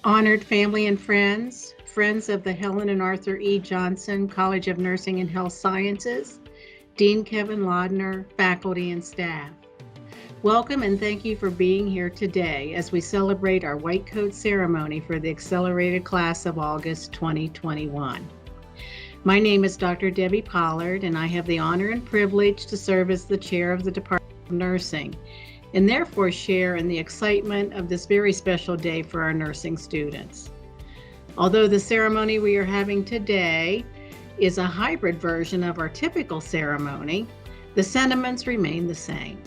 Honored family and friends, friends of the Helen Arthur E. Johnson College of Nursing and Health Sciences, Dean Kevin Laudner, faculty and staff. Welcome and thank you for being here today as we celebrate our white coat ceremony for the accelerated class of August 2021. My name is Dr. Debbie Pollard, and I have the honor and privilege to serve as the chair of the Department of Nursing, and therefore share in the excitement of this very special day for our nursing students. Although the ceremony we are having today is a hybrid version of our typical ceremony, the sentiments remain the same.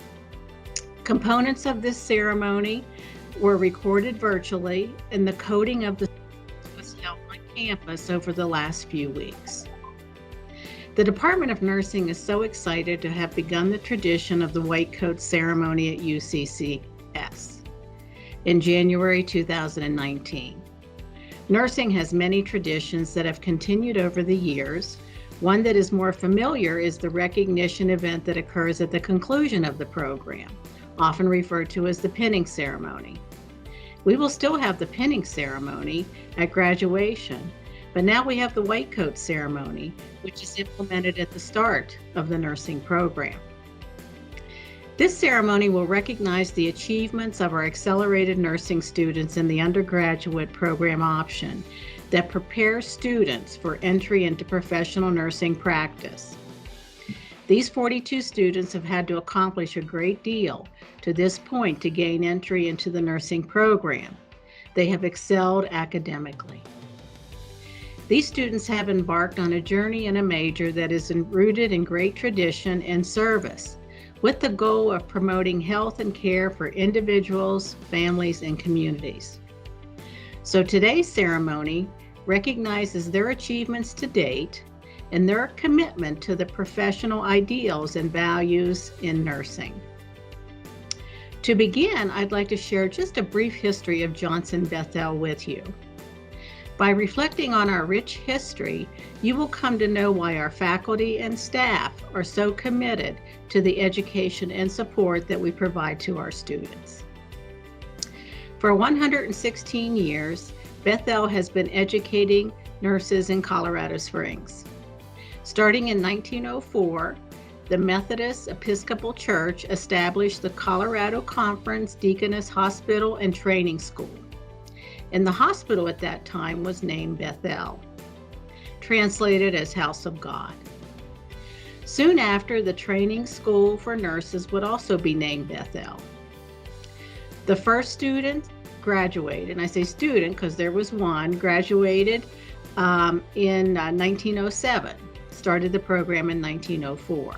Components of this ceremony were recorded virtually, and the coding of the was held on campus over the last few weeks. The Department of Nursing is so excited to have begun the tradition of the white coat ceremony at UCCS in January 2019. Nursing has many traditions that have continued over the years. One that is more familiar is the recognition event that occurs at the conclusion of the program, often referred to as the pinning ceremony. We will still have the pinning ceremony at graduation, but now we have the white coat ceremony, which is implemented at the start of the nursing program. This ceremony will recognize the achievements of our accelerated nursing students in the undergraduate program option that prepares students for entry into professional nursing practice. These 42 students have had to accomplish a great deal to this point to gain entry into the nursing program. They have excelled academically. These students have embarked on a journey in a major that is rooted in great tradition and service, with the goal of promoting health and care for individuals, families, and communities. So today's ceremony recognizes their achievements to date and their commitment to the professional ideals and values in nursing. To begin, I'd like to share just a brief history of Johnson Bethel with you. By reflecting on our rich history, you will come to know why our faculty and staff are so committed to the education and support that we provide to our students. For 116 years, Beth-El has been educating nurses in Colorado Springs. Starting in 1904, the Methodist Episcopal Church established the Colorado Conference Deaconess Hospital and Training School, and the hospital at that time was named Beth-El, translated as House of God. Soon after, the training school for nurses would also be named Beth-El. The first student graduated, and I say student because there was one, graduated in 1907, started the program in 1904.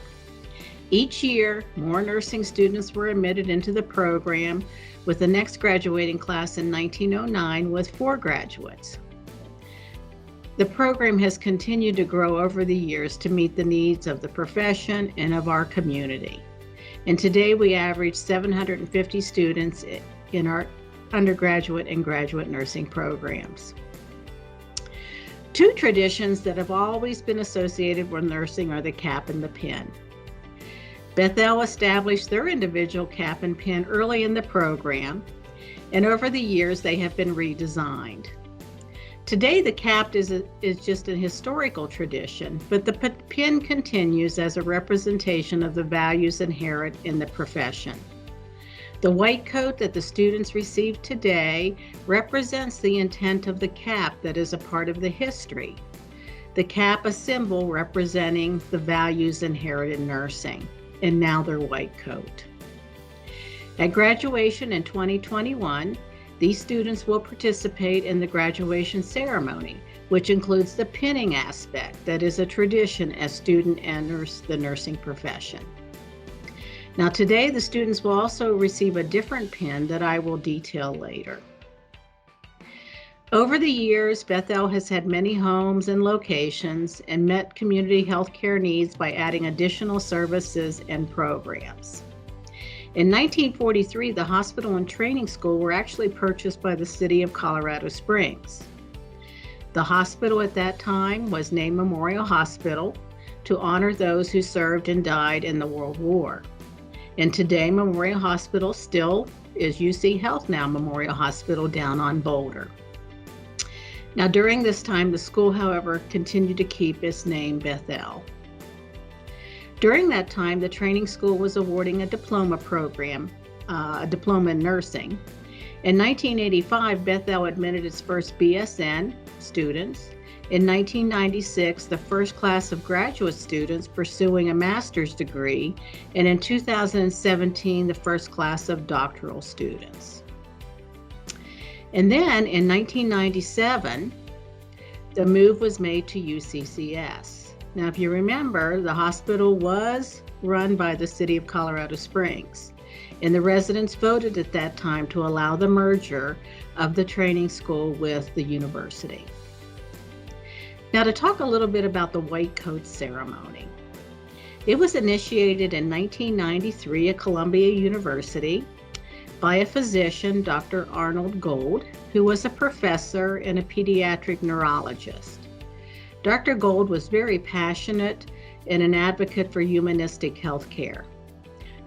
Each year, more nursing students were admitted into the program, with the next graduating class in 1909 with 4 graduates. The program has continued to grow over the years to meet the needs of the profession and of our community. And today we average 750 students in our undergraduate and graduate nursing programs. 2 traditions that have always been associated with nursing are the cap and the pin. Beth-El established their individual cap and pin early in the program, and over the years they have been redesigned. Today the cap is just a historical tradition, but the pin continues as a representation of the values inherent in the profession. The white coat that the students receive today represents the intent of the cap that is a part of the history. The cap a symbol representing the values inherent in nursing, and now their white coat. At graduation in 2021, these students will participate in the graduation ceremony, which includes the pinning aspect that is a tradition as student enters the nursing profession. Now today, the students will also receive a different pin that I will detail later. Over the years, Beth-El has had many homes and locations and met community health care needs by adding additional services and programs. In 1943, the hospital and training school were actually purchased by the city of Colorado Springs. The hospital at that time was named Memorial Hospital to honor those who served and died in the World War. And today, Memorial Hospital still is UC Health Now Memorial Hospital down on Boulder. Now, during this time, the school, however, continued to keep its name Beth-El. During that time, the training school was awarding a diploma program, a diploma in nursing. In 1985, Beth-El admitted its first BSN students. In 1996, the first class of graduate students pursuing a master's degree, and in 2017, the first class of doctoral students. And then in 1997, the move was made to UCCS. Now, if you remember, the hospital was run by the city of Colorado Springs, and the residents voted at that time to allow the merger of the training school with the university. Now, to talk a little bit about the white coat ceremony. It was initiated in 1993 at Columbia University by a physician, Dr. Arnold Gold, who was a professor and a pediatric neurologist. Dr. Gold was very passionate and an advocate for humanistic healthcare,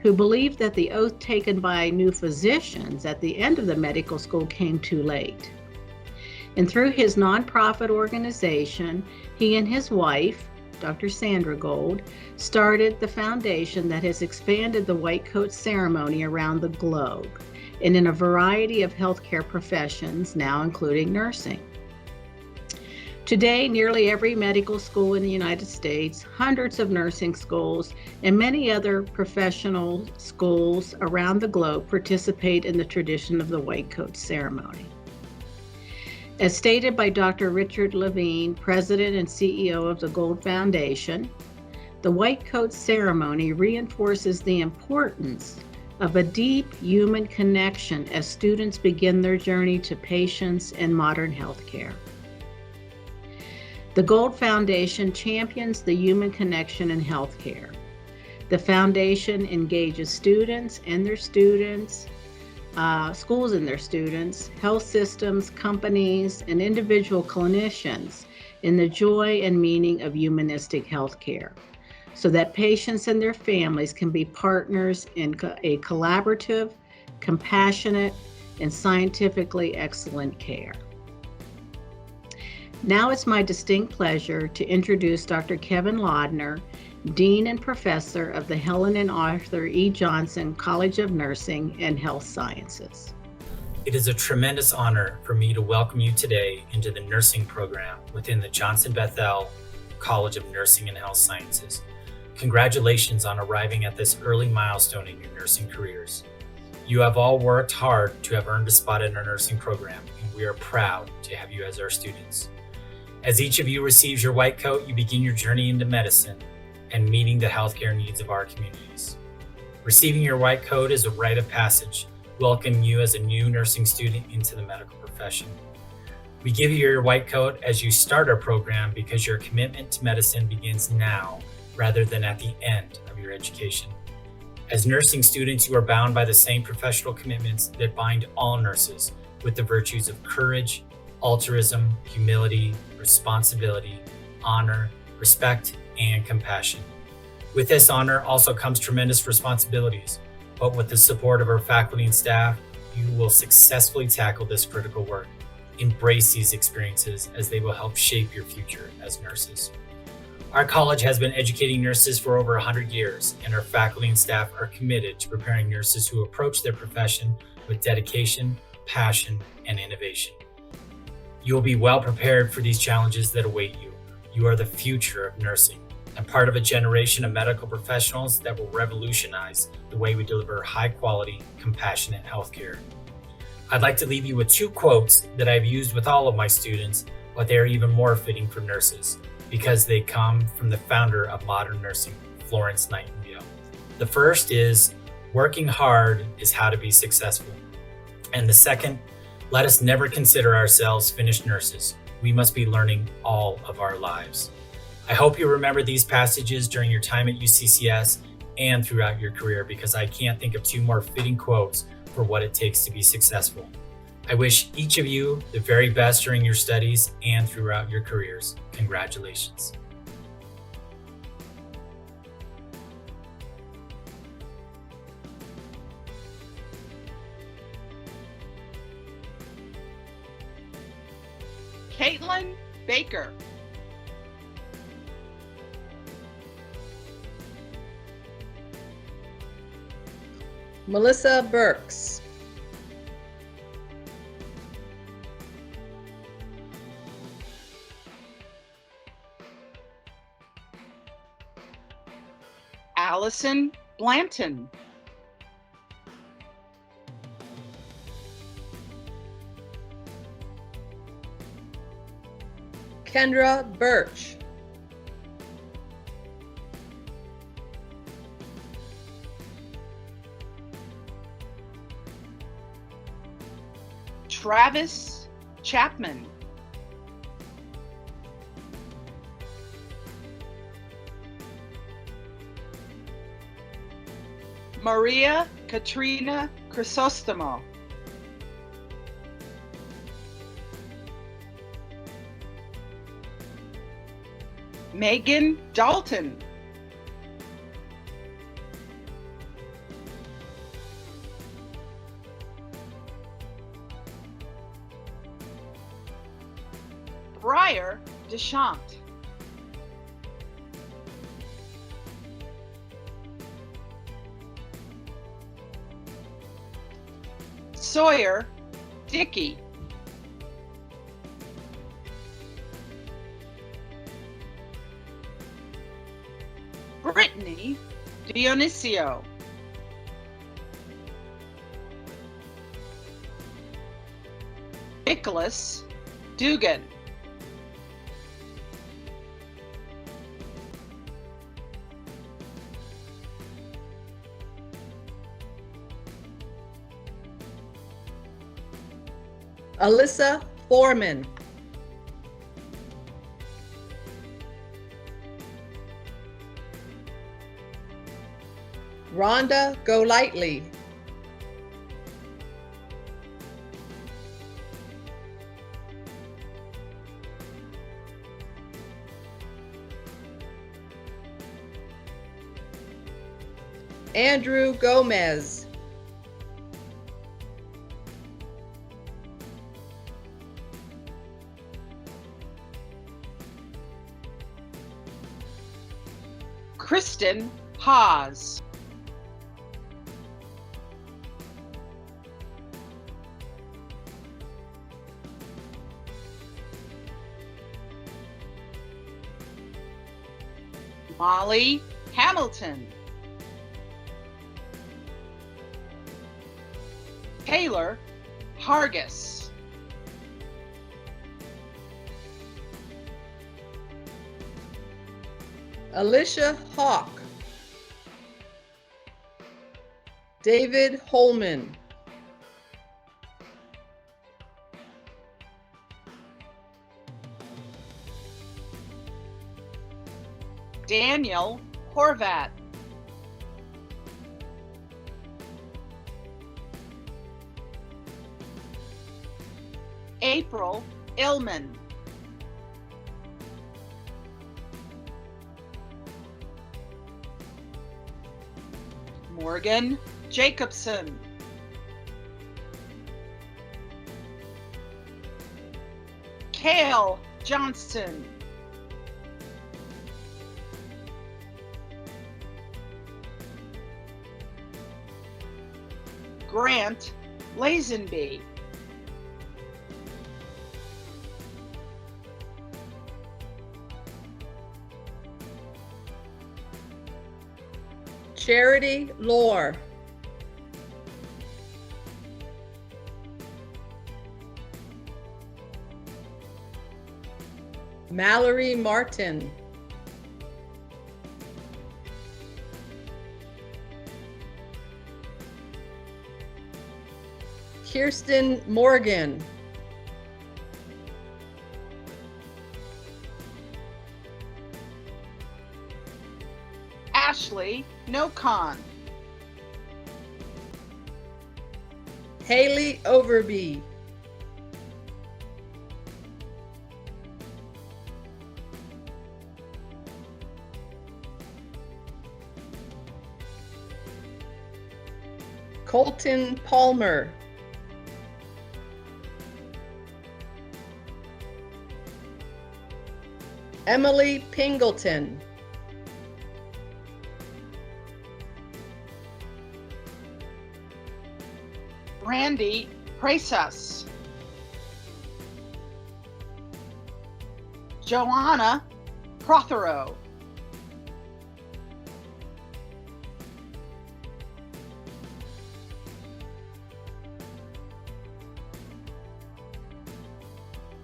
who believed that the oath taken by new physicians at the end of the medical school came too late. And through his nonprofit organization, he and his wife, Dr. Sandra Gold, started the foundation that has expanded the white coat ceremony around the globe and in a variety of healthcare professions, now including nursing. Today, nearly every medical school in the United States, hundreds of nursing schools, and many other professional schools around the globe participate in the tradition of the white coat ceremony. As stated by Dr. Richard Levine, President and CEO of the Gold Foundation, the white coat ceremony reinforces the importance of a deep human connection as students begin their journey to patients and modern healthcare. The Gold Foundation champions the human connection in healthcare. The foundation engages students and their students, schools and their students, health systems, companies, and individual clinicians in the joy and meaning of humanistic healthcare, so that patients and their families can be partners in a collaborative, compassionate, and scientifically excellent care. Now it's my distinct pleasure to introduce Dr. Kevin Laudner, Dean and Professor of the Helen Arthur E. Johnson College of Nursing and Health Sciences. It is a tremendous honor for me to welcome you today into the nursing program within the Johnson Bethel College of Nursing and Health Sciences. Congratulations on arriving at this early milestone in your nursing careers. You have all worked hard to have earned a spot in our nursing program, and we are proud to have you as our students. As each of you receives your white coat, you begin your journey into medicine and meeting the healthcare needs of our communities. Receiving your white coat is a rite of passage, welcoming you as a new nursing student into the medical profession. We give you your white coat as you start our program because your commitment to medicine begins now rather than at the end of your education. As nursing students, you are bound by the same professional commitments that bind all nurses with the virtues of courage, altruism, humility, responsibility, honor, respect, and compassion. With this honor also comes tremendous responsibilities, but with the support of our faculty and staff, you will successfully tackle this critical work. Embrace these experiences as they will help shape your future as nurses. Our college has been educating nurses for over 100 years, and our faculty and staff are committed to preparing nurses who approach their profession with dedication, passion, and innovation. You will be well prepared for these challenges that await you. You are the future of nursing and part of a generation of medical professionals that will revolutionize the way we deliver high-quality, compassionate healthcare. I'd like to leave you with two quotes that I've used with all of my students, but they are even more fitting for nurses because they come from the founder of modern nursing, Florence Nightingale. The first is, "Working hard is how to be successful." And the second, "Let us never consider ourselves finished nurses. We must be learning all of our lives." I hope you remember these passages during your time at UCCS and throughout your career, because I can't think of two more fitting quotes for what it takes to be successful. I wish each of you the very best during your studies and throughout your careers. Congratulations. Caitlin Baker. Melissa Burks. Allison Blanton. Kendra Birch. Travis Chapman. Maria Katrina Crisostomo. Megan Dalton. Briar Deschamps. Sawyer Dickey. Brittany Dionisio. Nicholas Dugan. Alyssa Foreman. Rhonda Golightly. Andrew Gomez. Kristen Haas. Molly Hamilton. Taylor Hargis. Alicia Hawk. David Holman. Daniel Horvat. April Illman. Morgan Jacobson. Kale Johnston. Grant Lazenby. Charity Lore. Mallory Martin. Kirsten Morgan. Ashley Nocon. Haley Overby. Colton Palmer. Emily Pingleton. Randy Presas. Joanna Prothero.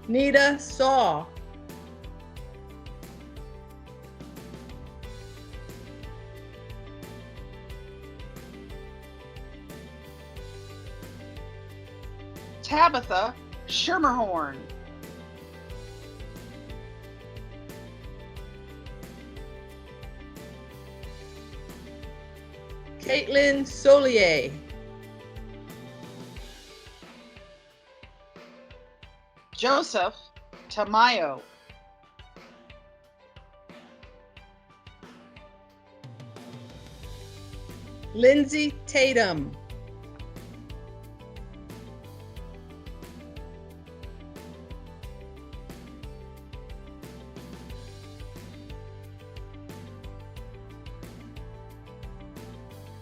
Nita Saw. Tabitha Schermerhorn. Caitlin Solier. Joseph Tamayo. Lindsay Tatum.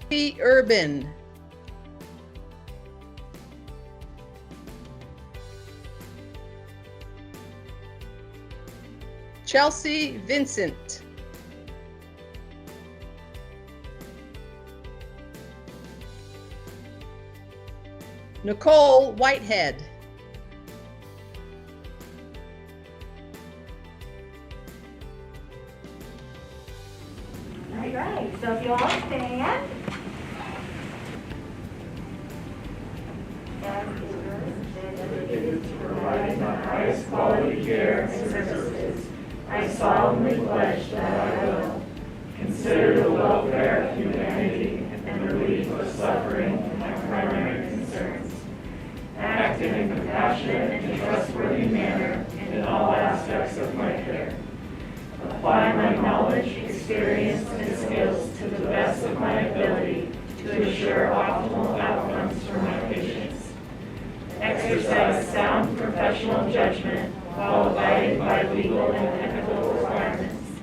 P. Urban. Chelsea Vincent. Nicole Whitehead. All right, so if you all stand. And is dedicated to providing the highest quality care and services, I solemnly pledge that I will consider the welfare of humanity and the relief of suffering my primary concerns, act in a compassionate and trustworthy manner in all aspects of my care, apply my knowledge, experience, and skills to the best of my ability to ensure optimal outcomes for my patients, exercise sound professional judgment while abiding by legal and ethical requirements,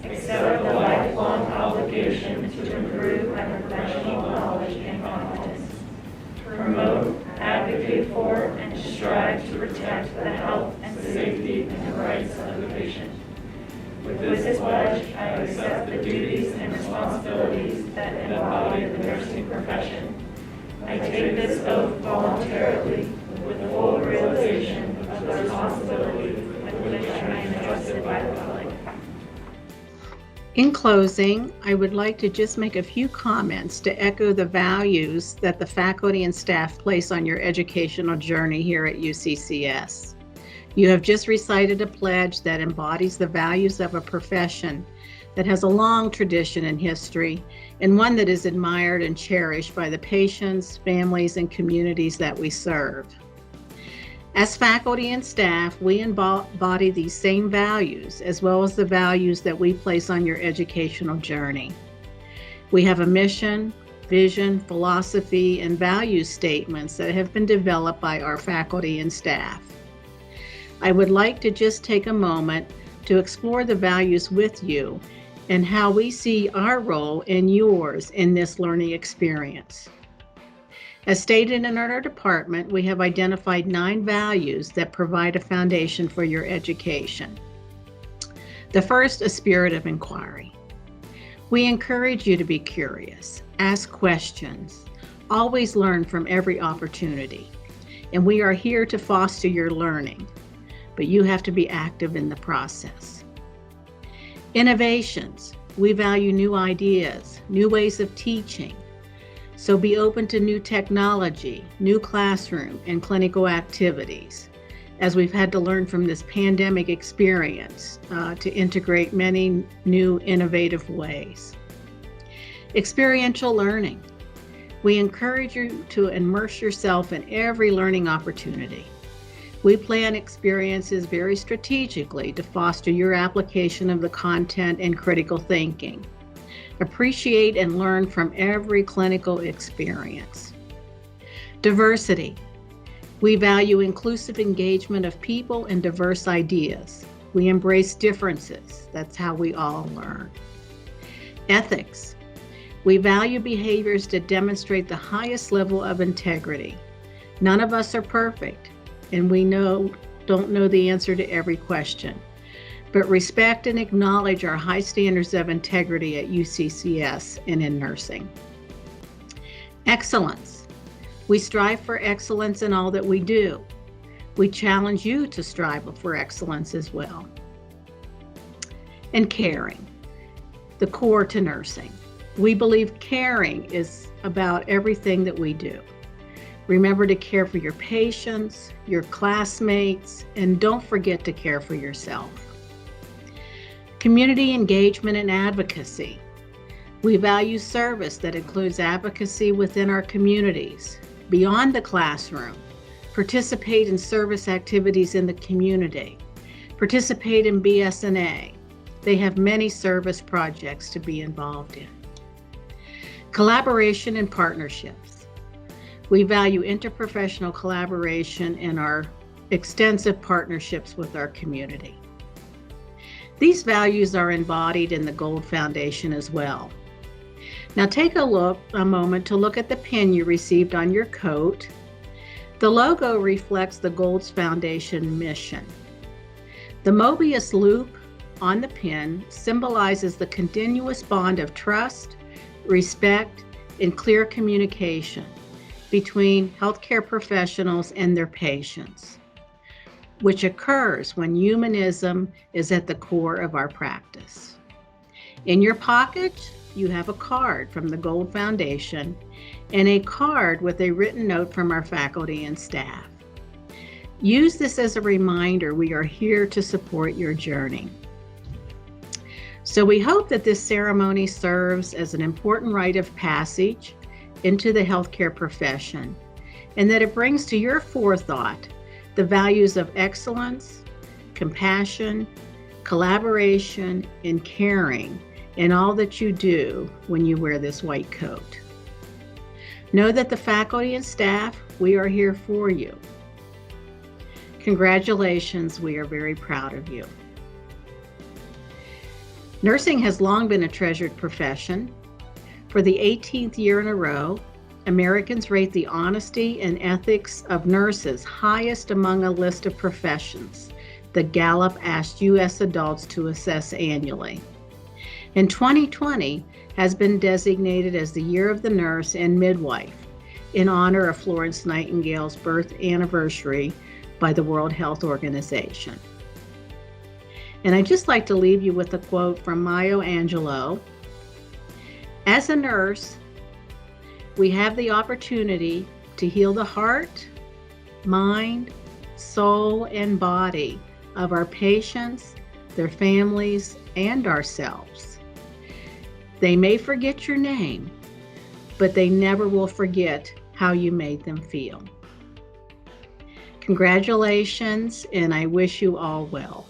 accept the lifelong obligation to improve my professional knowledge and competence, promote, advocate for, and strive to protect the health and safety and rights of the patient. With this pledge, I accept the duties and responsibilities that embody the nursing profession. I take this oath voluntarily with full realization of the responsibility with which I am entrusted by the public. In closing, I would like to just make a few comments to echo the values that the faculty and staff place on your educational journey here at UCCS. You have just recited a pledge that embodies the values of a profession that has a long tradition and history, and one that is admired and cherished by the patients, families, and communities that we serve. As faculty and staff, we embody these same values, as well as the values that we place on your educational journey. We have a mission, vision, philosophy, and value statements that have been developed by our faculty and staff. I would like to just take a moment to explore the values with you and how we see our role and yours in this learning experience. As stated in our department, we have identified 9 values that provide a foundation for your education. The first, a spirit of inquiry. We encourage you to be curious, ask questions, always learn from every opportunity, and we are here to foster your learning, but you have to be active in the process. Innovations. We value new ideas, new ways of teaching, so be open to new technology, new classroom, and clinical activities, as we've had to learn from this pandemic experience to integrate many new innovative ways. Experiential learning. We encourage you to immerse yourself in every learning opportunity. We plan experiences very strategically to foster your application of the content and critical thinking. Appreciate and learn from every clinical experience. Diversity. We value inclusive engagement of people and diverse ideas. We embrace differences. That's how we all learn. Ethics. We value behaviors that demonstrate the highest level of integrity. None of us are perfect, and we don't know the answer to every question, but respect and acknowledge our high standards of integrity at UCCS and in nursing. Excellence. We strive for excellence in all that we do. We challenge you to strive for excellence as well. And caring, the core to nursing. We believe caring is about everything that we do. Remember to care for your patients, your classmates, and don't forget to care for yourself. Community engagement and advocacy. We value service that includes advocacy within our communities, beyond the classroom. Participate in service activities in the community. Participate in BSNA. They have many service projects to be involved in. Collaboration and partnerships. We value interprofessional collaboration in our extensive partnerships with our community. These values are embodied in the Gold Foundation as well. Now take a moment to look at the pin you received on your coat. The logo reflects the Gold's Foundation mission. The Mobius loop on the pin symbolizes the continuous bond of trust, respect, and clear communication between healthcare professionals and their patients, which occurs when humanism is at the core of our practice. In your pocket, you have a card from the Gold Foundation and a card with a written note from our faculty and staff. Use this as a reminder we are here to support your journey. So we hope that this ceremony serves as an important rite of passage into the healthcare profession, and that it brings to your forethought the values of excellence, compassion, collaboration, and caring in all that you do when you wear this white coat. Know that the faculty and staff, we are here for you. Congratulations, we are very proud of you. Nursing has long been a treasured profession. For the 18th year in a row, Americans rate the honesty and ethics of nurses highest among a list of professions that Gallup asked U.S. adults to assess annually. And 2020 has been designated as the Year of the Nurse and Midwife in honor of Florence Nightingale's birth anniversary by the World Health Organization. And I'd just like to leave you with a quote from Maya Angelou. As a nurse, we have the opportunity to heal the heart, mind, soul, and body of our patients, their families, and ourselves. They may forget your name, but they never will forget how you made them feel. Congratulations, and I wish you all well.